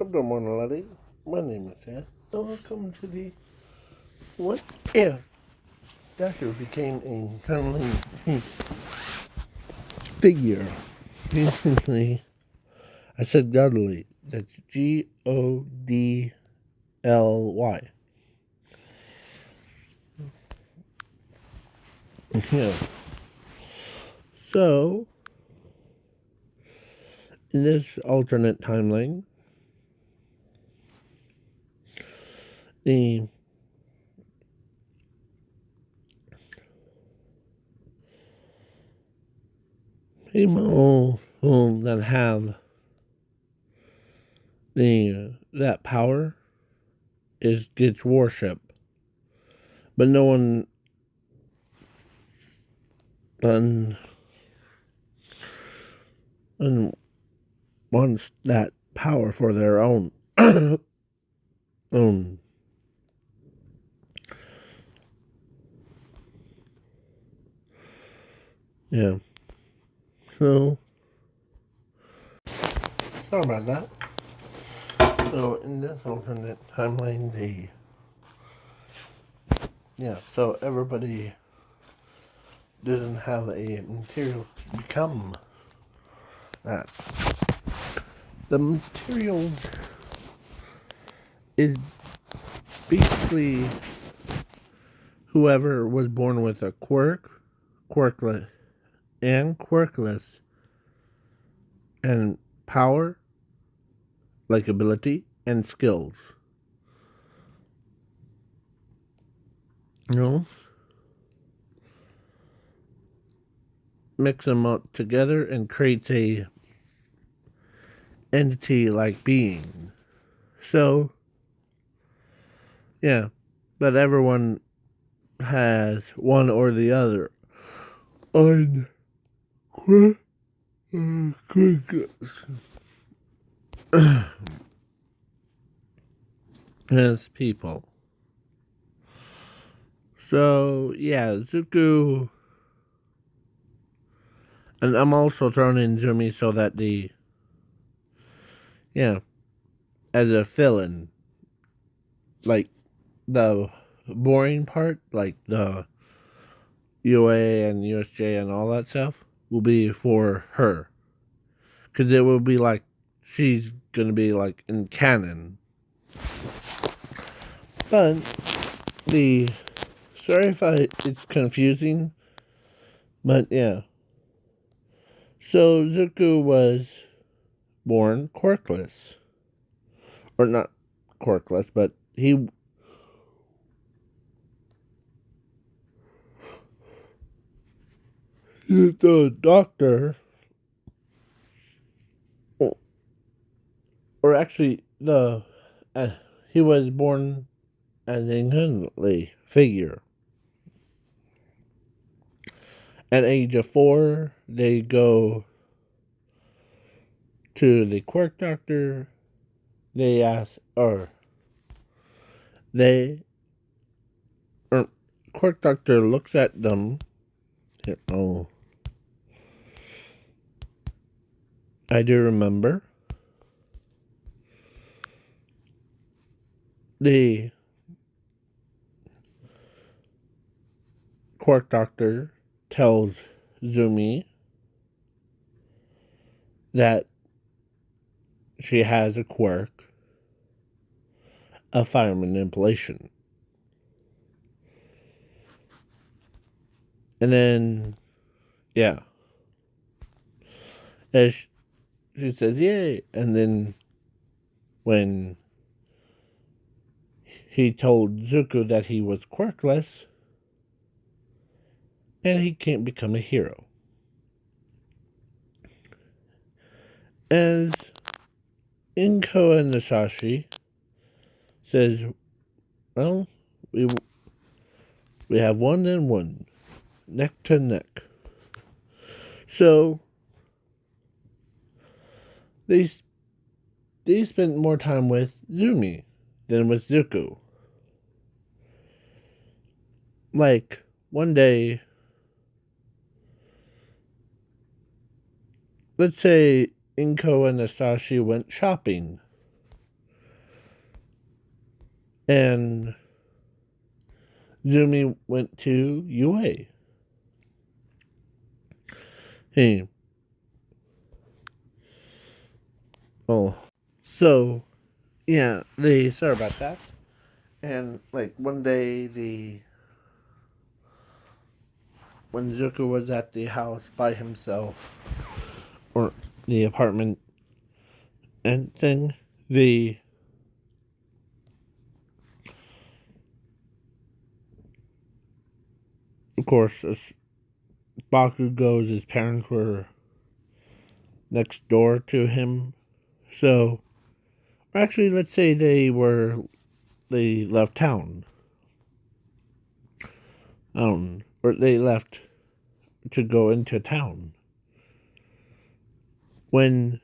Welcome to Monolith. My name is Seth. Welcome to the What If Doctor became a cuddly figure. Recently, I said Godly. That's Godly. Yeah. So, in this alternate timeline, the people that have that power gets worship, but no one and wants that power for their own own. Yeah. So sorry about that. So in this alternate timeline, so everybody doesn't have a material to become that. The materials is basically whoever was born with a quirkless, and power, like ability, and skills. You know? Mix them up together and creates a entity like being. So, yeah, but everyone has one or the other on as people. So, yeah, Zuko, and I'm also throwing in Zumi so that as a fill-in, like the boring part, like the UA and USJ and all that stuff, will be for her. Because it will be like she's going to be like in canon. But sorry if it's confusing, but yeah. So Zuko was born quirkless. Or not quirkless, but the doctor, or actually he was born as a cuddly figure. At age of 4, they go to the quirk doctor. They ask, or quirk doctor looks at them. Here, I do remember. The quirk doctor tells Zumi that she has a quirk of fire manipulation. And then, yeah. As she says, yay. And then when he told Zuko that he was quirkless, and he can't become a hero. As Inko and Nasashi says, well, we have 1 and 1, neck to neck. So they spent more time with Zumi than with Zuko. Like, one day, let's say Inko and Nasashi went shopping. and Zumi went to UA. Hey, oh, so yeah, sorry about that. And like one day, the when Zuko was at the house by himself, or the apartment and thing, the of course, as Baku goes, his parents were next door to him. So, actually, let's say they left town, or they left to go into town. When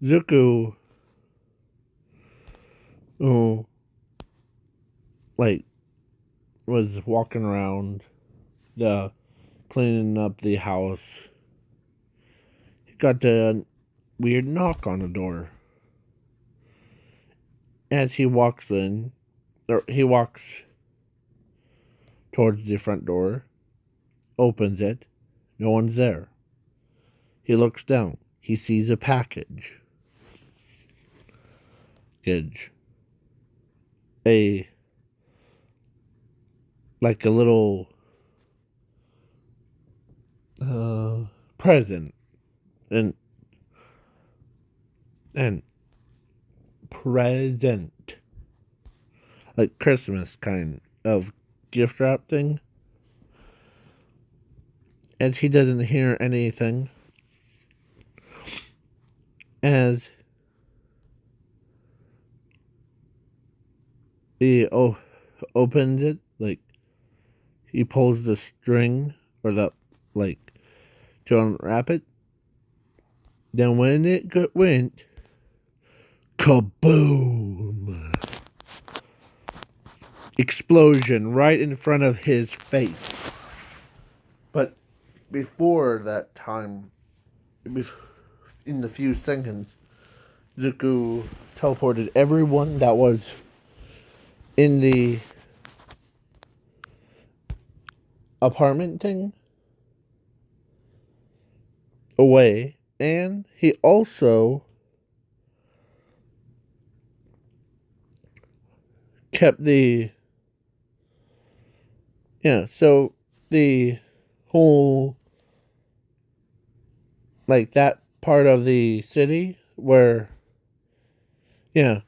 Zuko, oh, like, was walking around, the cleaning up the house, he got the weird knock on the door. As he walks in, or he walks towards the front door, opens it, no one's there. He looks down. He sees a package. A like a little present and and present like Christmas kind of gift wrap thing. As he doesn't hear anything, as he opens it, like he pulls the string or the like to unwrap it. Then when it went kaboom! Explosion right in front of his face. But before that time, in the few seconds, Zuko teleported everyone that was in the apartment thing away, and he also kept so the whole, like, that part of the city where, yeah,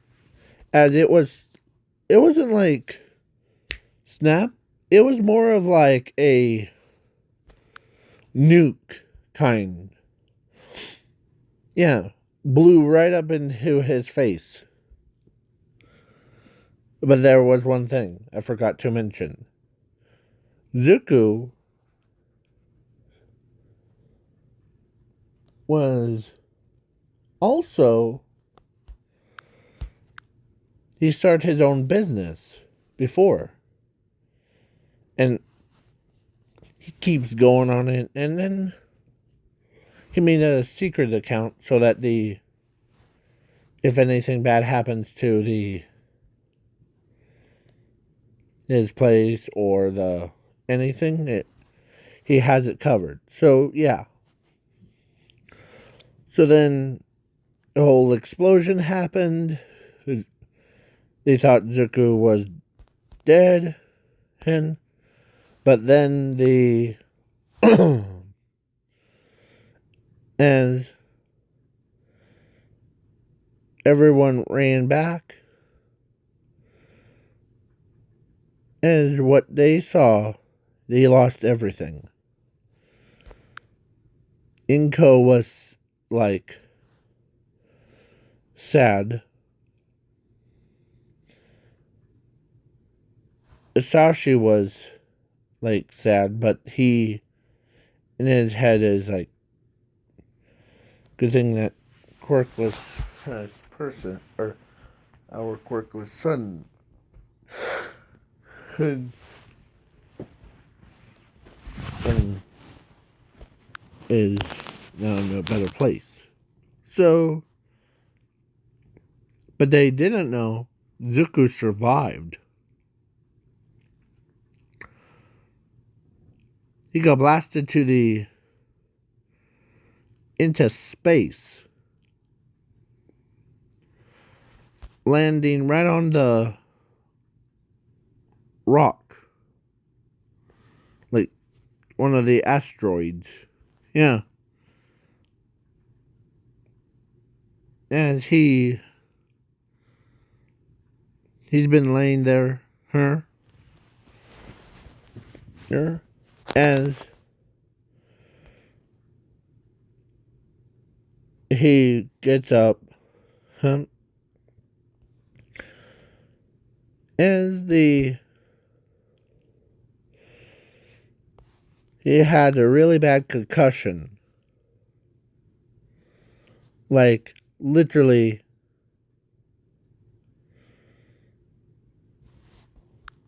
as it wasn't like snap, it was more of like a nuke kind. Yeah, blew right up into his face. But there was one thing I forgot to mention. Zuko was also, he started his own business before. And he keeps going on it, and then he made a secret account so that if anything bad happens to his place or anything, he has it covered. So yeah. So then the whole explosion happened. They thought Zuko was dead, but then as everyone ran back, as what they saw, they lost everything. Inko was like sad. Sashi was like sad, but he in his head is like, good thing that quirkless person, or our quirkless son, and is now in a better place. So, but they didn't know Zuko survived. he got blasted into space, landing right on the rock, like one of the asteroids. Yeah. As he's been laying there, here, as he gets up, as he had a really bad concussion, like literally,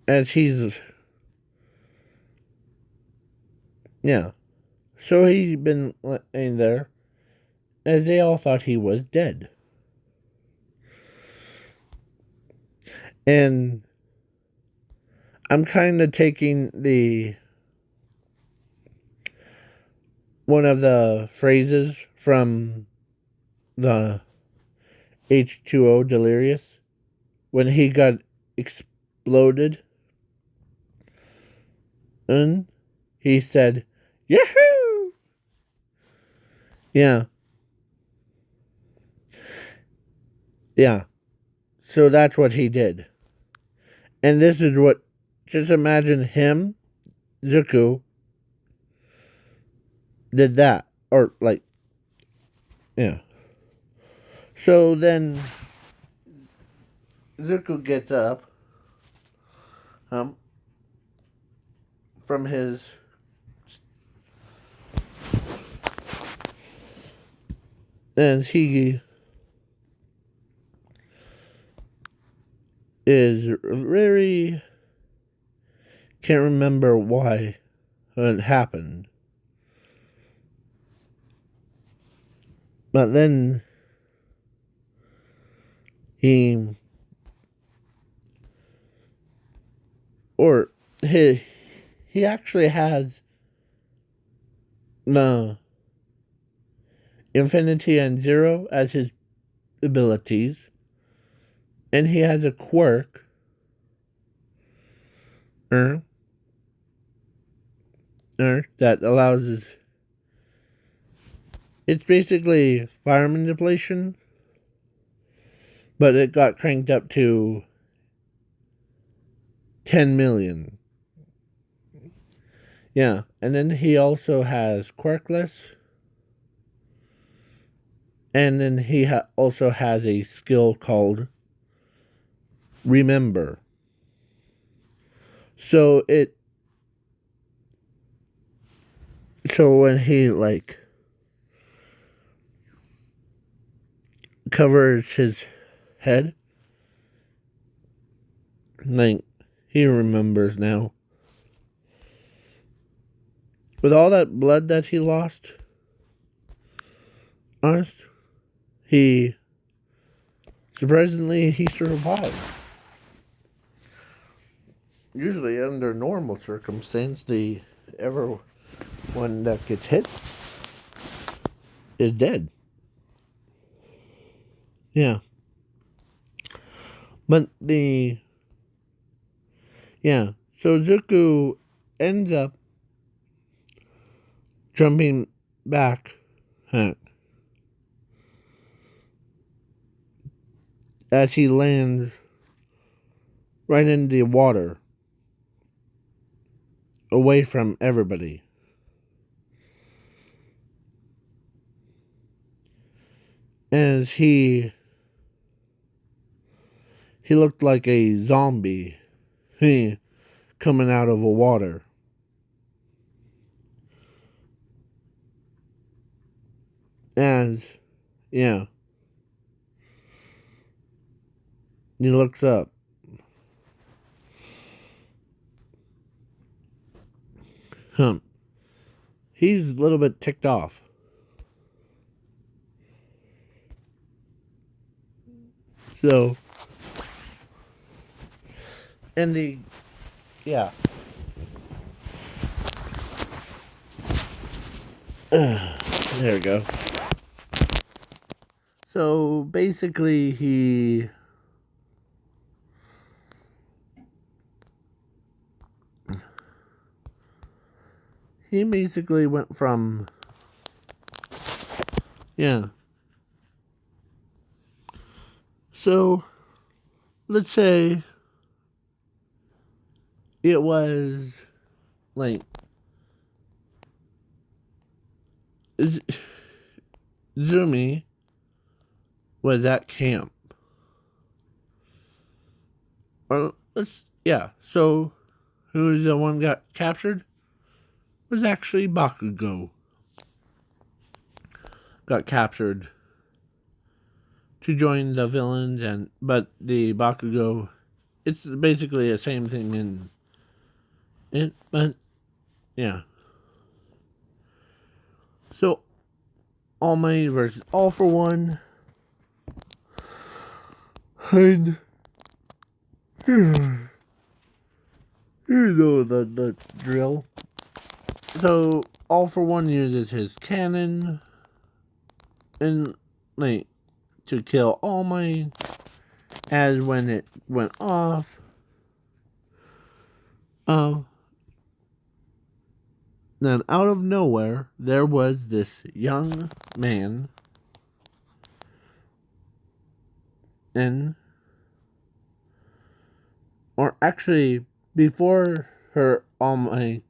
as he's, yeah. So he's been laying there, as they all thought he was dead. And I'm kind of taking one of the phrases from the H2O Delirious when he got exploded. And he said, "Yahoo!" Yeah. Yeah. So that's what he did. And this is what, just imagine him, Zuko, did that. Or, like, yeah. So then Zuko gets up from his and he is very can't remember why it happened. But then he or he actually has the Infinity and Zero as his abilities, and he has a quirk that allows his. It's basically fire manipulation, but it got cranked up to 10 million. Yeah, and then he also has quirkless, and then he also has a skill called Remember. So when he like covers his head, like he remembers now. With all that blood that he lost, honest, he surprisingly he survived. Usually under normal circumstance, everyone that gets hit is dead. Yeah. But so Zuko ends up jumping back as he lands right in the water away from everybody. As he looked like a zombie coming out of the water. As he looks up. He's a little bit ticked off. So, and There we go. So basically, he basically went from, yeah. So let's say it was like Zumi was at camp, or let's, yeah. So who is the one got captured? Was actually Bakugo got captured to join the villains, and but the Bakugo, it's basically the same thing in it, but yeah. So All Might versus All for One, and you know the drill. So All for One uses his cannon and like to kill All Might. As when it went off, um, then out of nowhere there was this young man, and or actually before her All Might,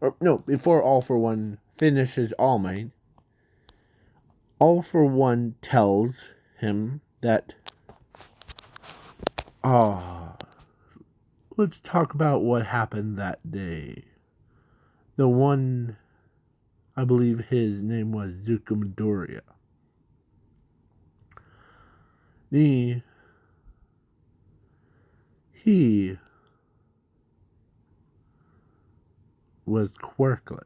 or no, before All for One finishes All Might, All for One tells him that, ah, let's talk about what happened that day. The one, I believe his name was Zuko Midoriya. He was quirkless,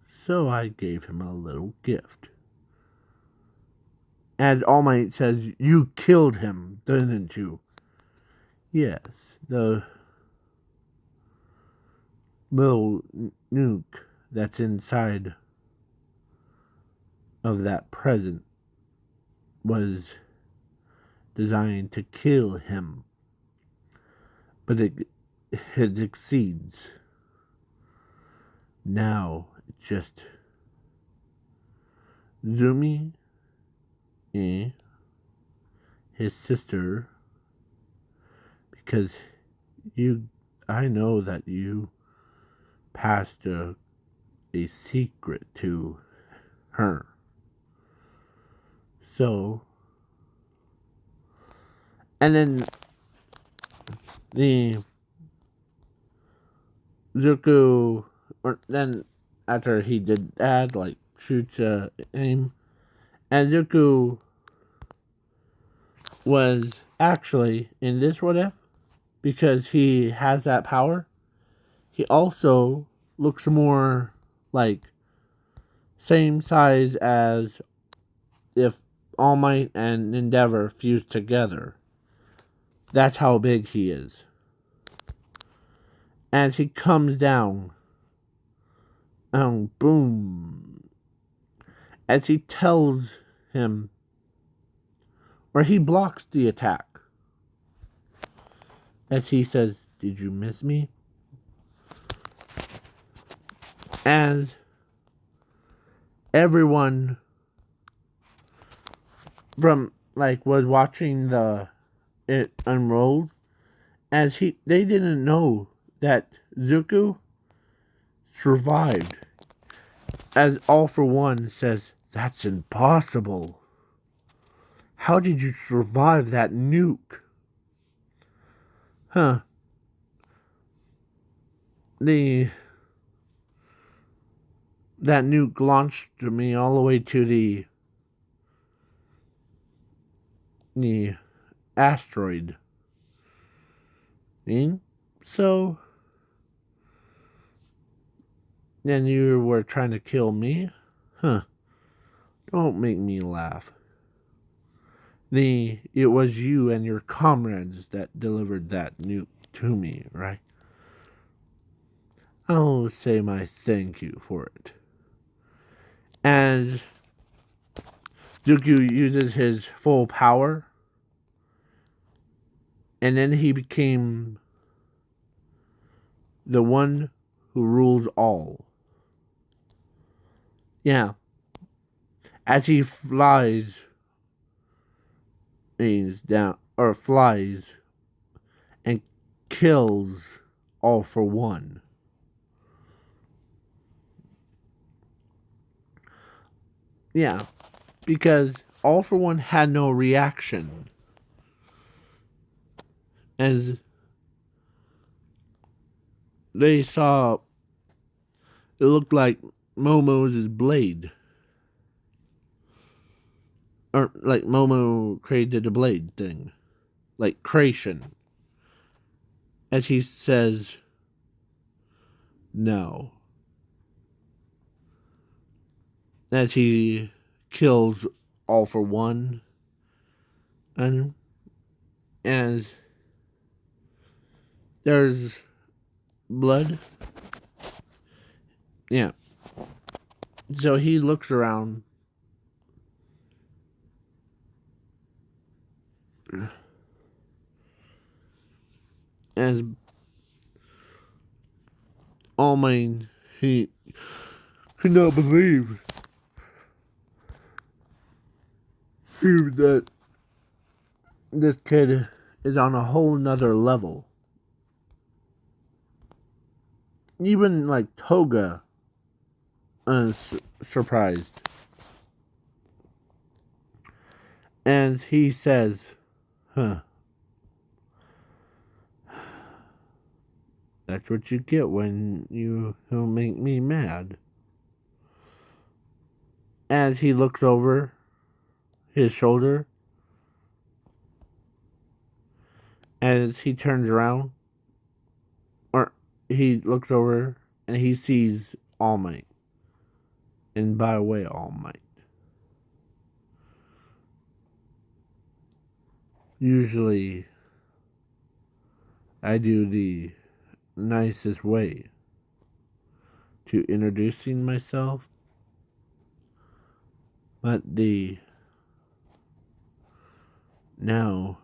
so I gave him a little gift. As All Might says, you killed him, didn't you? Yes, the little nuke that's inside of that present was designed to kill him, but it exceeds. Now it's just Zumi and his sister, because I know that you passed a secret to her. So, and then the Zuko, or then after he did that, like shoots aim, and Zuko was actually in this what if, because he has that power. He also looks more like same size as if All Might and Endeavor fused together. That's how big he is. As he comes down, and boom, as he tells him, or he blocks the attack, as he says, "Did you miss me?" As everyone from like was watching it unroll, as they didn't know that Zuko survived. As All for One says, "That's impossible. How did you survive that nuke?" Huh. The That nuke launched me all the way to the asteroid. So then you were trying to kill me? Huh. Don't make me laugh. It was you and your comrades that delivered that nuke to me, right? I'll say my thank you for it. As Deku uses his full power, and then he became the one who rules all. Yeah. As he flies flies and kills all for one. Yeah, because all for one had no reaction. As they saw, it looked like Momo's blade. Or like Momo created a blade thing. Like creation. As he says, no. As he kills all for one. And as there's blood. Yeah. So he looks around. As All Might, he could not believe that this kid is on a whole nother level. Even like Toga is surprised. And he says, huh, that's what you get when you make me mad. As he looks over his shoulder, as he turns around, or he looks over and he sees All Might. And by the way, All Might. Usually, I do the nicest way to introducing myself, but now,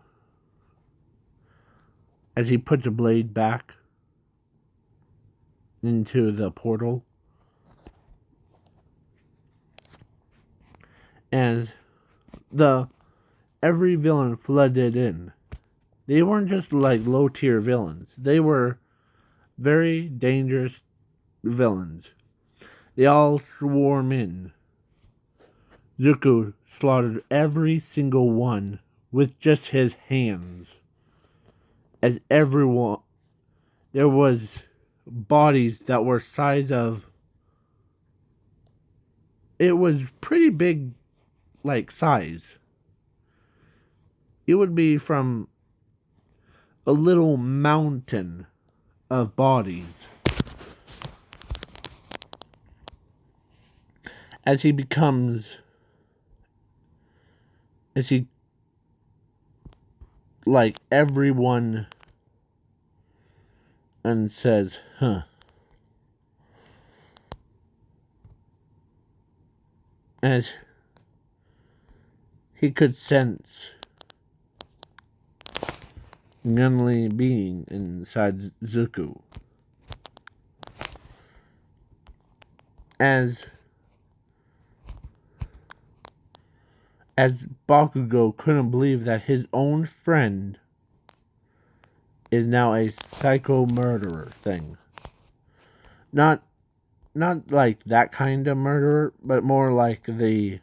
as he puts a blade back into the portal, and every villain flooded in. They weren't just like low tier villains. They were very dangerous villains. They all swarm in. Zuko slaughtered every single one with just his hands. As everyone, there was bodies that were size of. It was pretty big, like size. It would be from a little mountain of bodies. As he like everyone and says, huh. As he could sense Gunly being inside Zuko. As Bakugo couldn't believe that his own friend is now a psycho murderer thing. Not like that kind of murderer, but more like if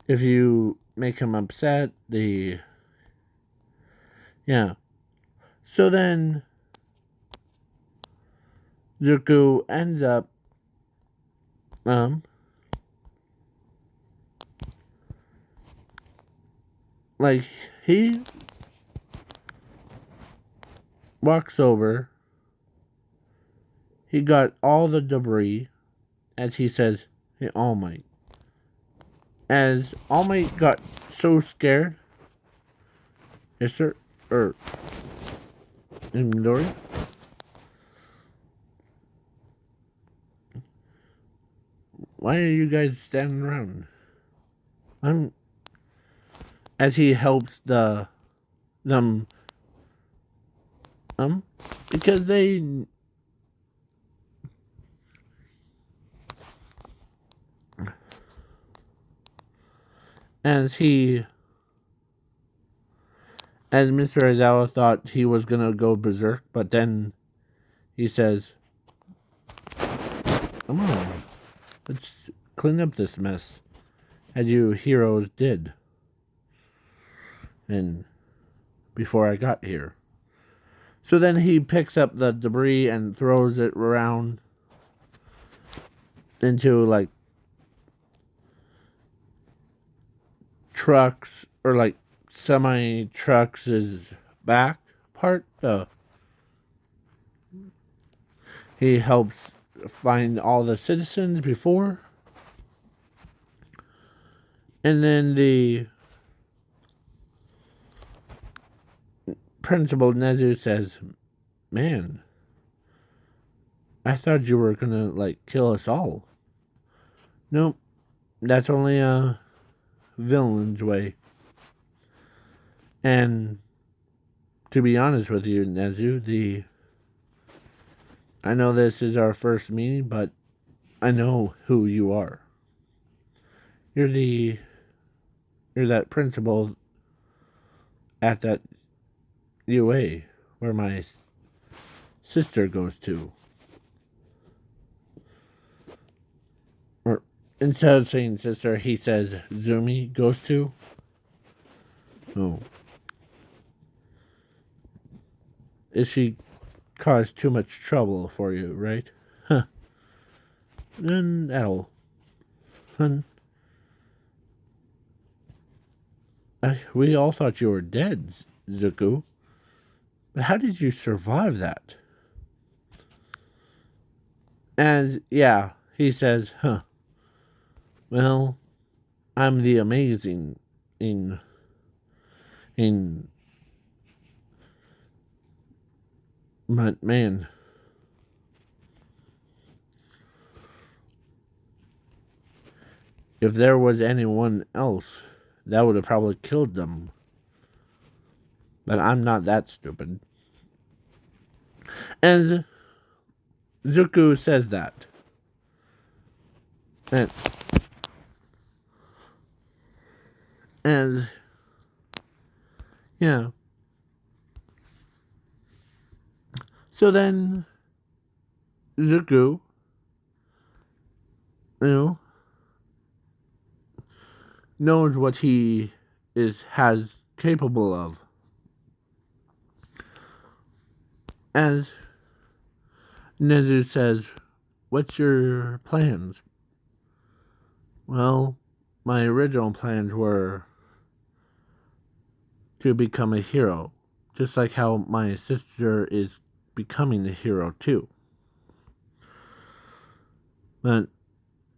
you make him upset, yeah. So then Zuko ends up like he walks over. He got all the debris, as he says, hey, All Might. As All Might got so scared, yes sir, inventory. Why are you guys standing around? As he helps them because they as he as Mr. Aizawa thought he was gonna go berserk, but then he says, "Come on, let's clean up this mess, as you heroes did, and before I got here." So then he picks up the debris and throws it around into like trucks or like semi trucks' back part. He helps find all the citizens before. And then the Principal Nezu says, "Man, I thought you were gonna like kill us all." Nope, that's only a villain's way. And to be honest with you, Nezu, I know this is our first meeting, but I know who you are. You're that principal at that UA where my sister goes to. Or instead of saying sister, he says Zumi goes to. Oh. Is she caused too much trouble for you, right? Huh. Then that'll. Hun. We all thought you were dead, Zuko. But how did you survive that? And yeah, he says, huh. Well, I'm the amazing in but man, if there was anyone else, that would have probably killed them. But I'm not that stupid. And Zuko says that. And yeah. So then Zuko, you know, knows what he has capable of. As Nezu says, "What's your plans?" Well, my original plans were to become a hero, just like how my sister is becoming a hero too. But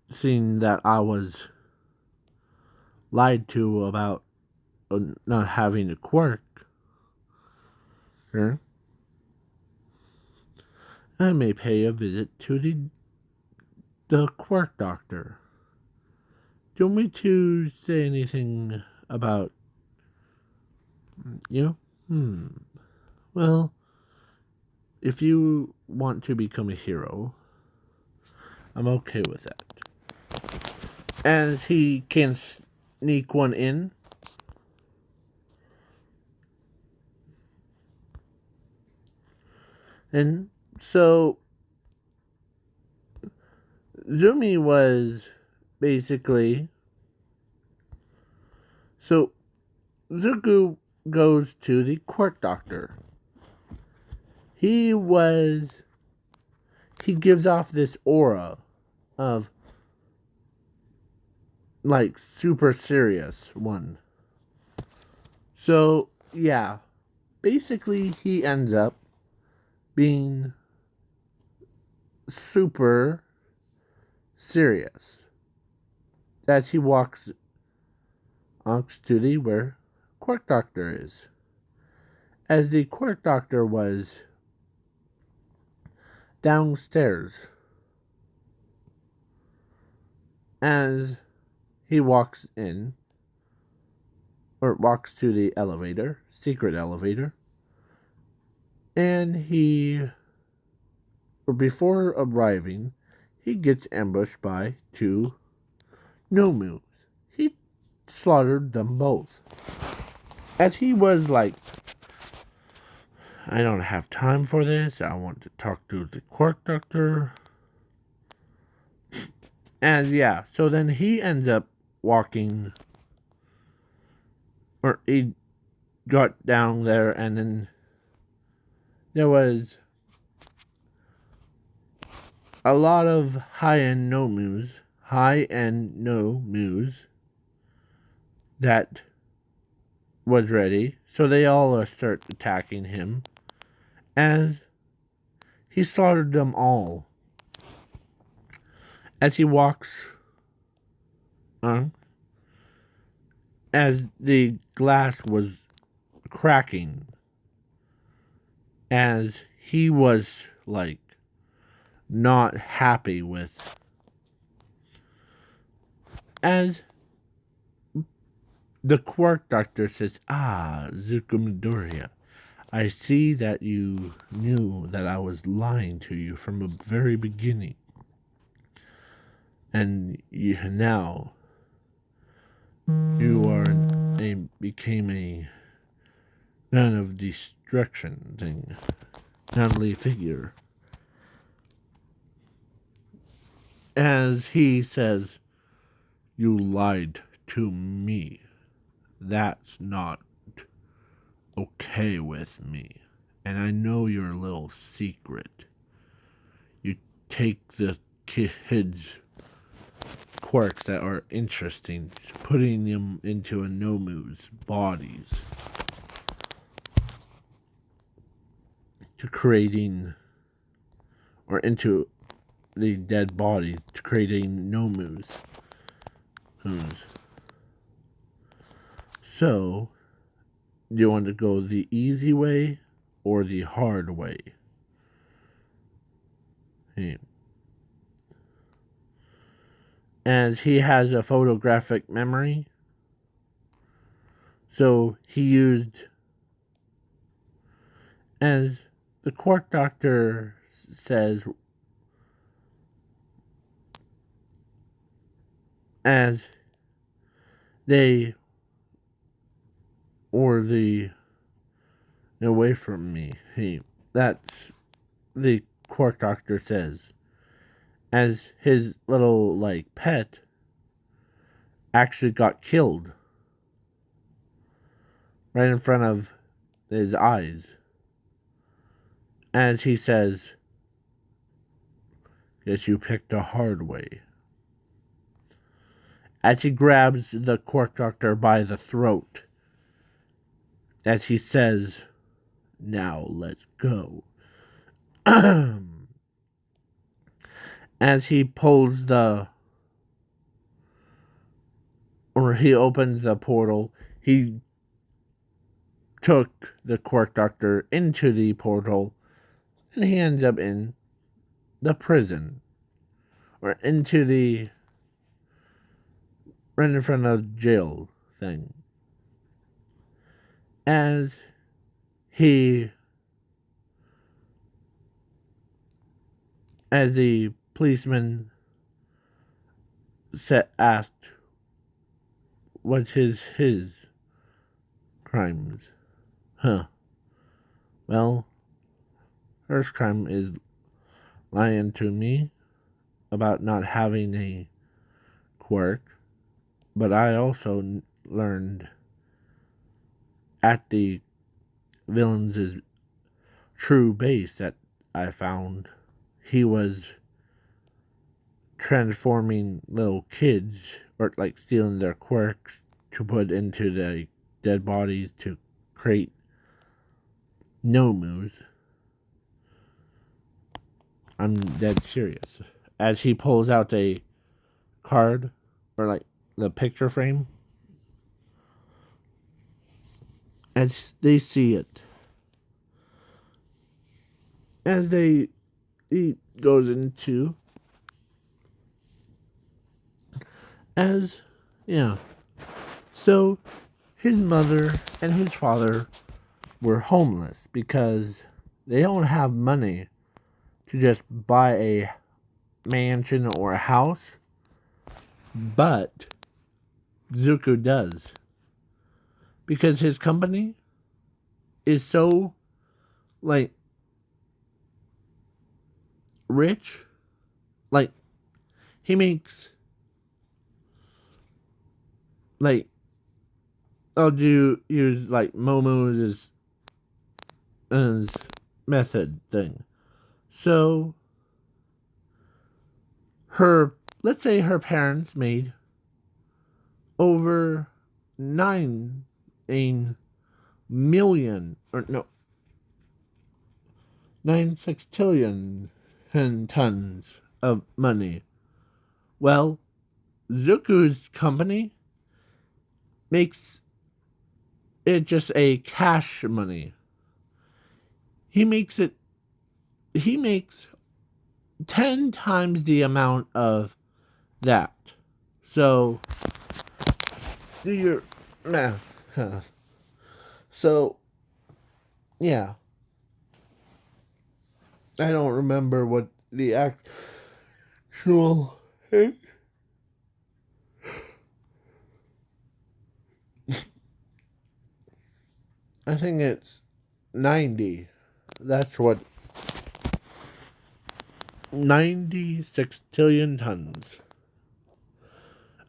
seeing that I was lied to about not having a quirk, I may pay a visit to the quirk doctor. Do you want me to say anything about you? Well, if you want to become a hero, I'm okay with that. As he can sneak one in. And so Zumi was basically. So Zuko goes to the quirk doctor. He gives off this aura of like super serious one. So yeah, basically he ends up being super serious as he walks to the where Quirk Doctor is. As the Quirk Doctor was downstairs as he walks in, or walks to the elevator, secret elevator, and or before arriving, he gets ambushed by two Nomus. He slaughtered them both. As he was like, I don't have time for this, I want to talk to the Quark Doctor. And yeah, so then he ends up walking, or he got down there, and then there was a lot of high-end Nomus that was ready. So they all start attacking him, as he slaughtered them all. As he walks on, as the glass was cracking, as he was like not happy with, as the Quark Doctor says, Zuko Midoriya, I see that you knew that I was lying to you from the very beginning. And now you became a man of destruction thing, godly figure. As he says, you lied to me. That's not okay with me. And I know your little secret. You take the kids' quirks that are interesting, putting them into a Nomu's bodies, to creating, or into the dead bodies, to creating Nomus. So, do you want to go the easy way or the hard way? As he has a photographic memory, so he used, as the Quark Doctor says, as they, or the, away from me. That's the Quark Doctor says, as his little like pet actually got killed right in front of his eyes. As he says, guess you picked a hard way. As he grabs the Quark Doctor by the throat, as he says, now let's go. As he pulls he opens the portal, he took the Quark Doctor into the portal, and he ends up in the prison, or into the, right in front of jail thing. As the policeman asked, what's his crimes? Well, first crime is lying to me about not having a quirk, but I also learned at the villain's true base that I found, he was transforming little kids, or like stealing their quirks to put into the dead bodies to create Nomus. I'm dead serious. As he pulls out a card, or like the picture frame, as they see it, as he goes into As, yeah. So his mother and his father were homeless because they don't have money to just buy a mansion or a house, but Zuko does because his company is so like rich. Like he makes like I'll do use like Momo's method thing. So her let's say her parents made over 9 million or no 9 sextillion tons of money. Well, Zuko's company makes it just a cash money. He makes it he makes 10 times the amount of that. So do your math. So yeah, I don't remember what the actual I think it's 90. That's what 96 trillion tons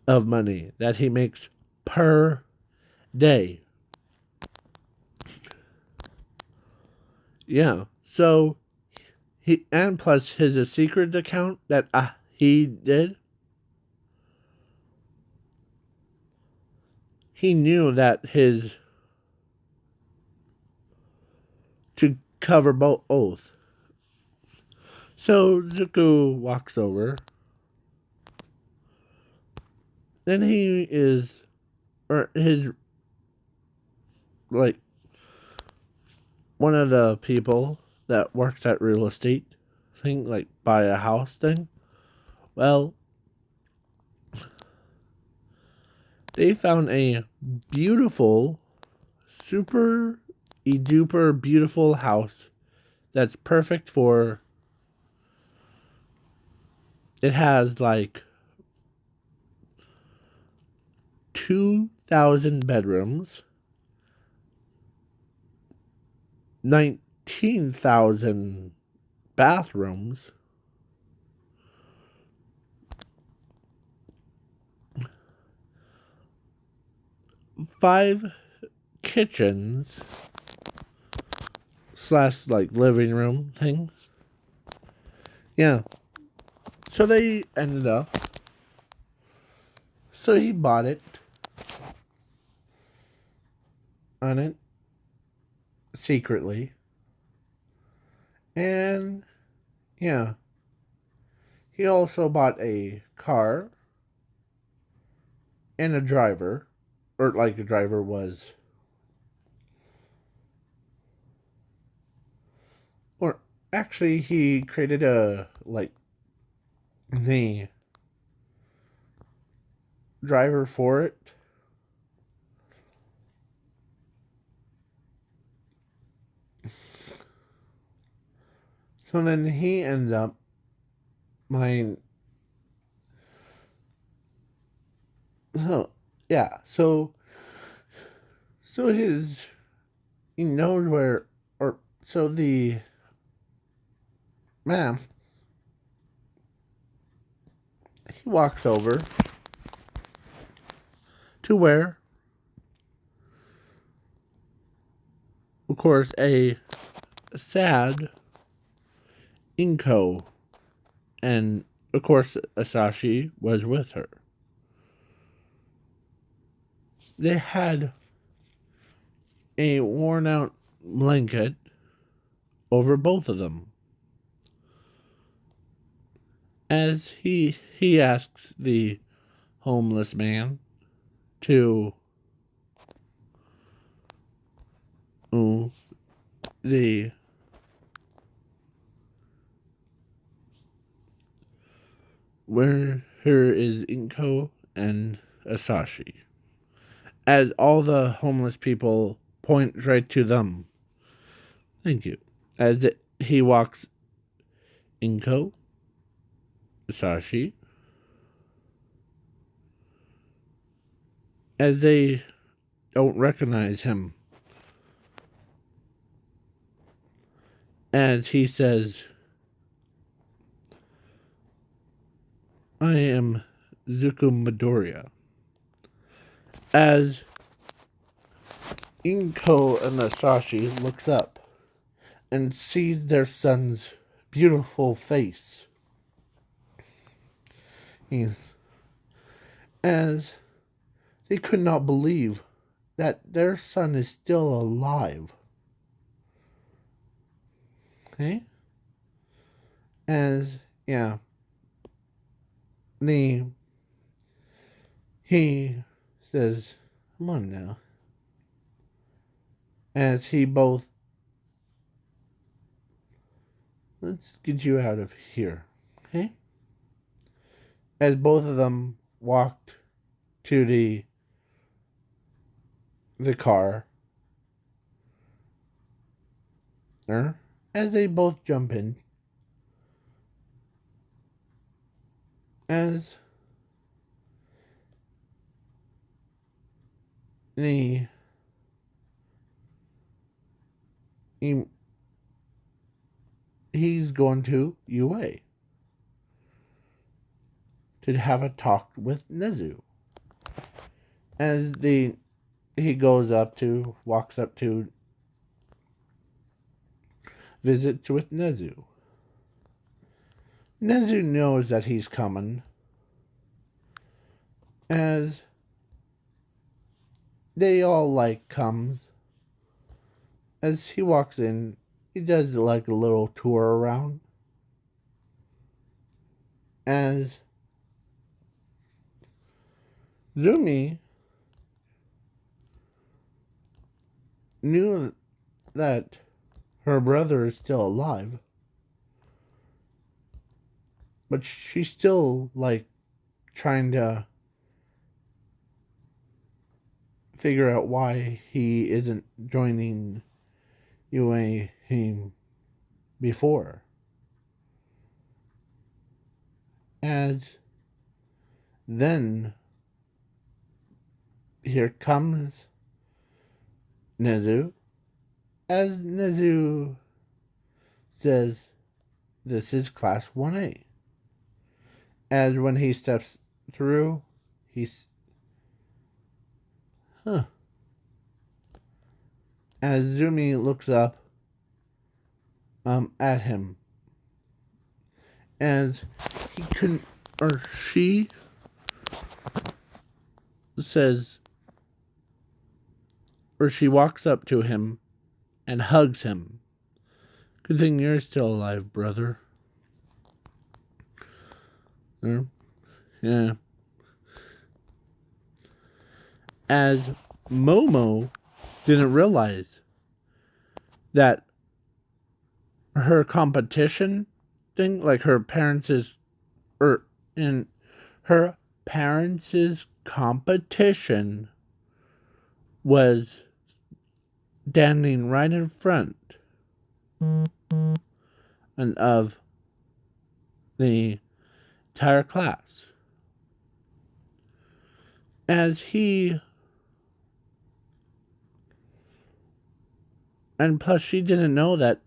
of money that he makes per day. Yeah. So he and plus his a secret account that he did. He knew that his to cover both. So Zuko walks over. Then he is or his like one of the people that works at real estate thing, like buy a house thing. Well, they found a beautiful, super duper beautiful house that's perfect for. It has like 2,000 bedrooms, 19,000 bathrooms, 5 kitchens slash like living room things. Yeah. So they ended up. So he bought it on it secretly. And yeah. He also bought a car and a driver. Or like a driver was. Or actually he created a like the driver for it. So then he ends up my oh, yeah. So his he knows where or so the man he walks over to where of course a sad Inko and of course Asashi was with her. They had a worn out blanket over both of them. As he asks the homeless man to the where here is Inko and Asashi, as all the homeless people point right to them. Thank you. As he walks Inko, Asashi, as they don't recognize him. As he says, I am Zuko Midoriya. As Inko and Asashi looks up and sees their son's beautiful face. He's, as they could not believe that their son is still alive. Okay? As, yeah, he says, come on now. As he both, let's get you out of here. Okay? As both of them walked to the car, as they both jump in, as he, he he's going to UA to have a talk with Nezu. As he walks up to visit with Nezu. Nezu knows that he's coming, as they all comes. As he walks in, he does a little tour around. As Zumi knew that her brother is still alive, but she's still trying to figure out why he isn't joining UA him before. As then here comes Nezu, as Nezu says, this is class 1A. As when he steps through, he's, as Zumi looks up at him, as he couldn't, or she says, or she walks up to him and hugs him. Good thing you're still alive, brother. Yeah. As Momo didn't realize that her competition thing, her parents' competition was standing right in front and of the entire class. And plus she didn't know that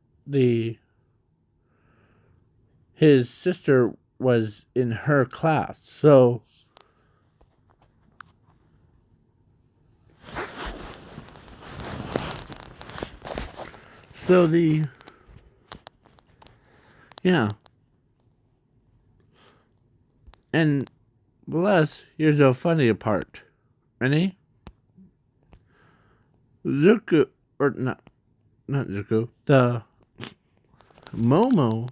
his sister was in her class. So yeah. And plus, here's a funny part. Ready? Zuko, or not Zuko, the Momo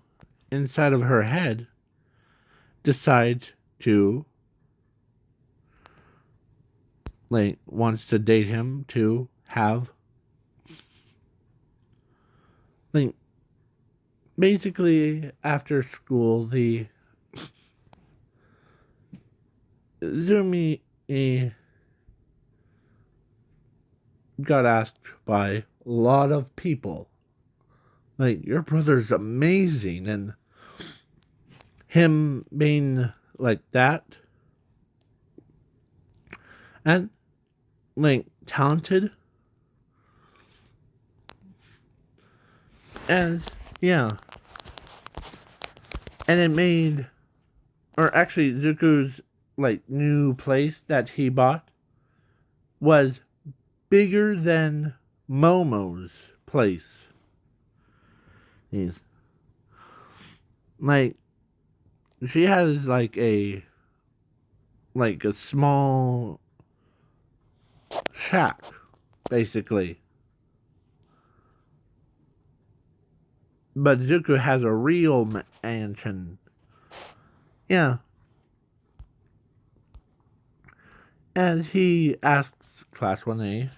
inside of her head decides to wants to date him to have basically after school Zumi got asked by a lot of people, like, your brother's amazing, and him being like that, and like talented, and yeah, and it made, or actually, Zuko's like new place that he bought was bigger than Momo's place. He's like, she has like a small shack, basically. But Zuko has a real mansion. Yeah. As he asks Class 1A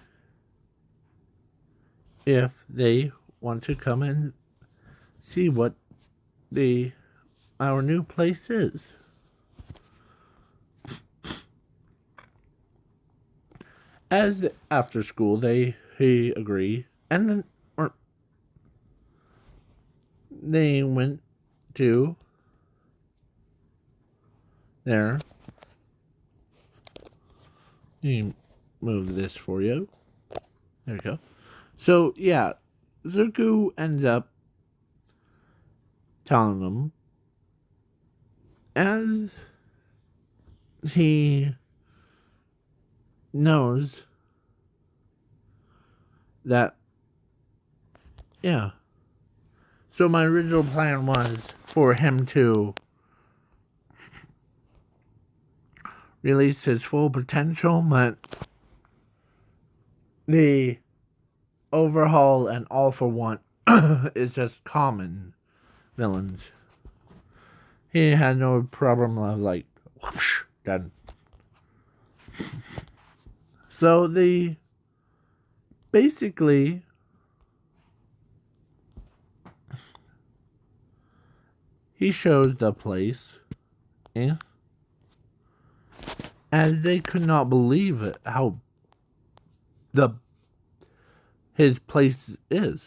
if they want to come and see what our new place is. As after school, he agree, and then they went to there. Let me move this for you. There we go. So yeah, Zuko ends up telling them, as he knows that, yeah. So my original plan was for him to release his full potential, but the overhaul and all for one is just common villains. He had no problem of like, whoosh, done. So basically, he shows the place, and as they could not believe it, how his place is.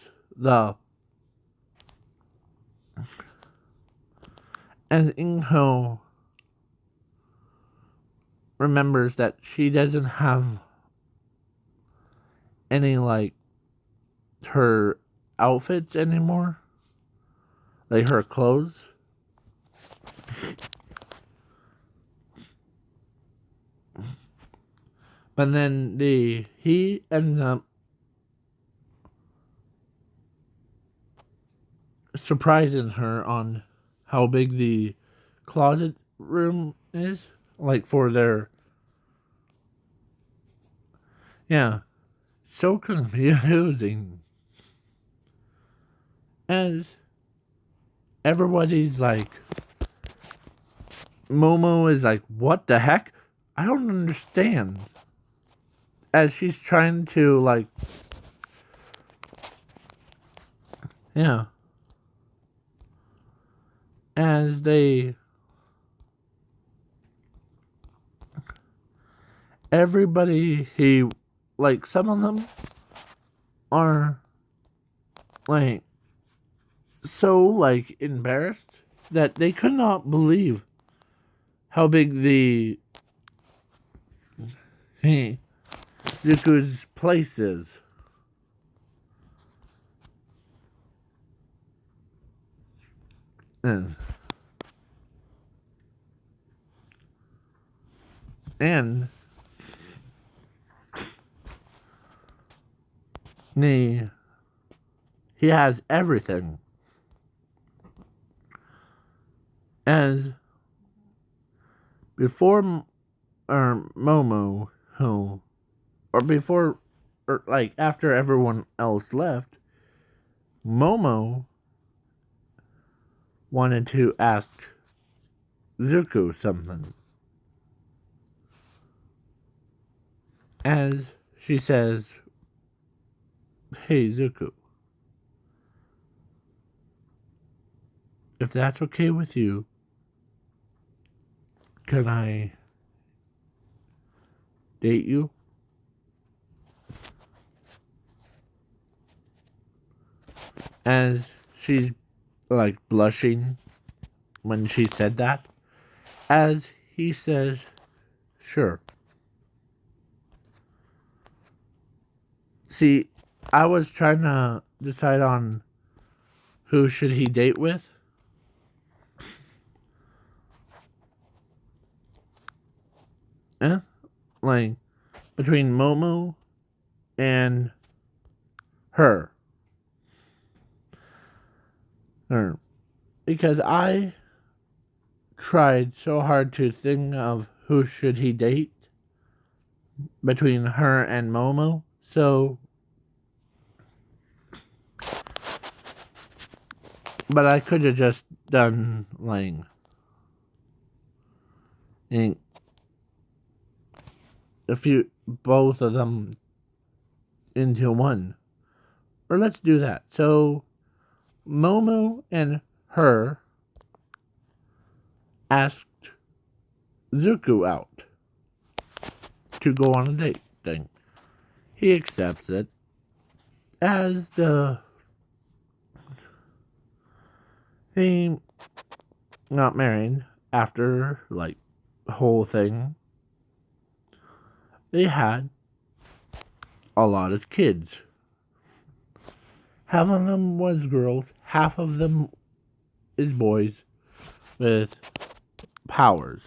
As Inho remembers that she doesn't have any like her outfits anymore, like her clothes. But then he ends up surprising her on how big the closet room is, like for their, yeah, so confusing. As everybody's like, Momo is like, what the heck? I don't understand. As she's trying to like, yeah, as everybody, like, some of them are like so like embarrassed that they could not believe how big the Zuko's place is. And he has everything. As before, or Momo, or before, or like after everyone else left, Momo wanted to ask Zuko something. As she says, hey Zuko, if that's okay with you, can I date you. As she's like blushing when she said that. As he says, sure. See, I was trying to decide on who should he date with. Like between Momo and her. Her. Because I tried so hard to think of who should he date between her and Momo. So, but I could have just done like a few, both of them into one. Or let's do that. So, Momo and her asked Zuko out to go on a date thing. He accepts it as he got married after like the whole thing. They had a lot of kids. Half of them was girls, half of them is boys with powers.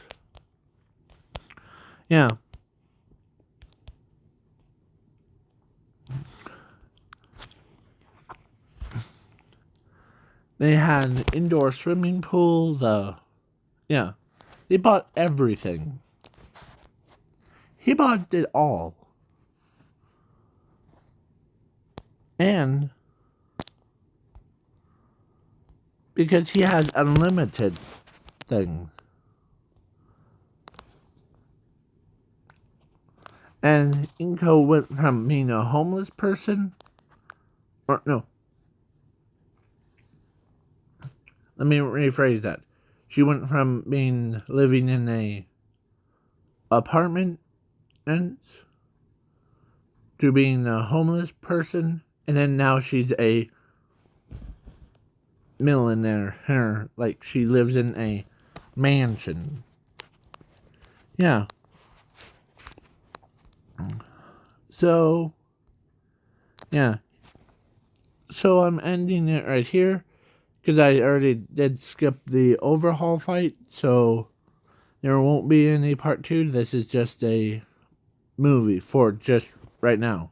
Yeah. They had an indoor swimming pool, they bought everything. He bought it all. And because he has unlimited things. And Inko went from being a homeless person, or no, let me rephrase that. She went from living in a apartment and to being a homeless person, and then now she's a millionaire. Like she lives in a mansion. Yeah. So, yeah. So I'm ending it right here because I already did skip the overhaul fight, so there won't be any part 2. This is just a movie for just right now.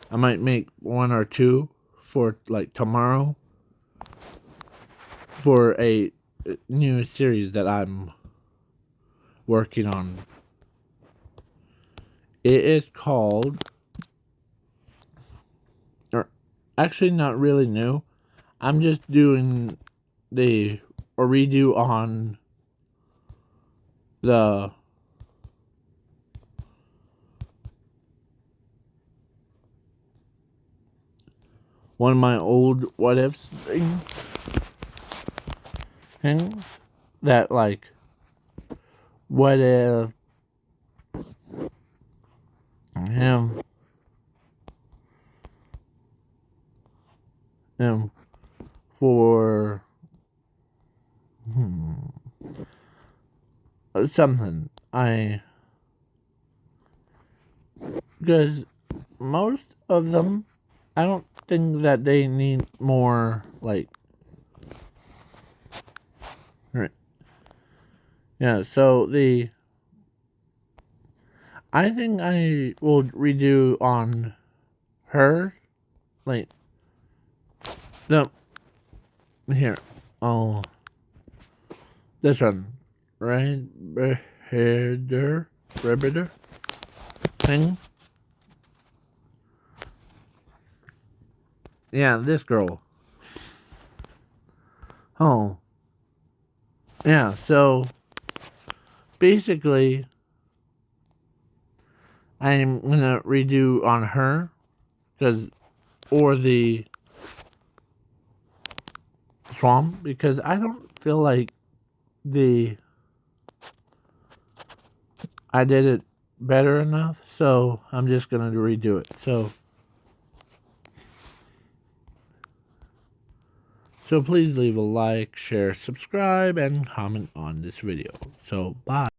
I might make 1 or 2 for like tomorrow for a new series that I'm working on. It is called, or actually not really new. I'm just doing a redo on the one of my old what ifs things that like what if him for something because most of them I don't think that they need more like right. Yeah, so I think I will redo on her like the here. Oh, this one, right? Header, thing. Yeah, this girl. Oh, yeah. So basically, I'm gonna redo on her or the swamp because I don't feel like I did it better enough, so I'm just going to redo it. So please leave a like, share, subscribe, and comment on this video. So bye.